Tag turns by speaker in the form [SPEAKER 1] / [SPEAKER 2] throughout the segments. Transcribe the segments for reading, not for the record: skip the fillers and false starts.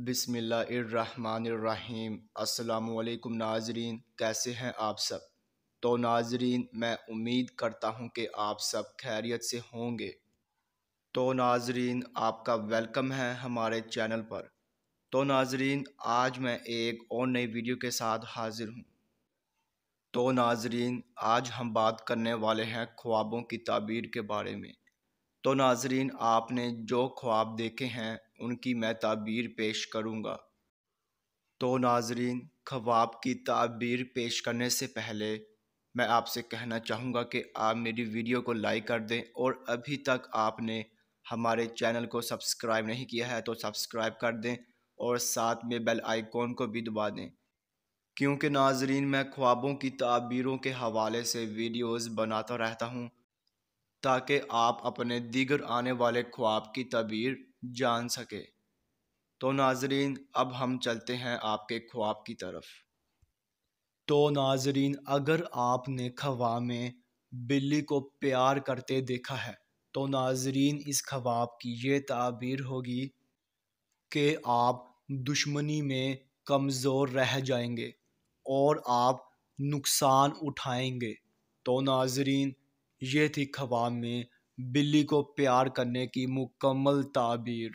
[SPEAKER 1] بسم اللہ الرحمن الرحیم۔ السلام علیکم ناظرین، کیسے ہیں آپ سب؟ تو ناظرین، میں امید کرتا ہوں کہ آپ سب خیریت سے ہوں گے۔ تو ناظرین، آپ کا ویلکم ہے ہمارے چینل پر۔ تو ناظرین، آج میں ایک اور نئی ویڈیو کے ساتھ حاضر ہوں۔ تو ناظرین، آج ہم بات کرنے والے ہیں خوابوں کی تعبیر کے بارے میں۔ تو ناظرین، آپ نے جو خواب دیکھے ہیں ان کی میں تعبیر پیش کروں گا۔ تو ناظرین، خواب کی تعبیر پیش کرنے سے پہلے میں آپ سے کہنا چاہوں گا کہ آپ میری ویڈیو کو لائک کر دیں، اور ابھی تک آپ نے ہمارے چینل کو سبسکرائب نہیں کیا ہے تو سبسکرائب کر دیں، اور ساتھ میں بیل آئیکن کو بھی دبا دیں، کیونکہ ناظرین میں خوابوں کی تعبیروں کے حوالے سے ویڈیوز بناتا رہتا ہوں تاکہ آپ اپنے دیگر آنے والے خواب کی تعبیر جان سکے۔ تو ناظرین، اب ہم چلتے ہیں آپ کے خواب کی طرف۔ تو ناظرین، اگر آپ نے خواب میں بلی کو پیار کرتے دیکھا ہے تو ناظرین اس خواب کی یہ تعبیر ہوگی کہ آپ دشمنی میں کمزور رہ جائیں گے اور آپ نقصان اٹھائیں گے۔ تو ناظرین، یہ تھی خواب میں بلی کو پیار کرنے کی مکمل تعبیر۔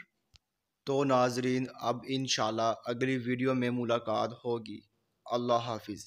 [SPEAKER 1] تو ناظرین، اب انشاءاللہ اگلی ویڈیو میں ملاقات ہوگی۔ اللہ حافظ۔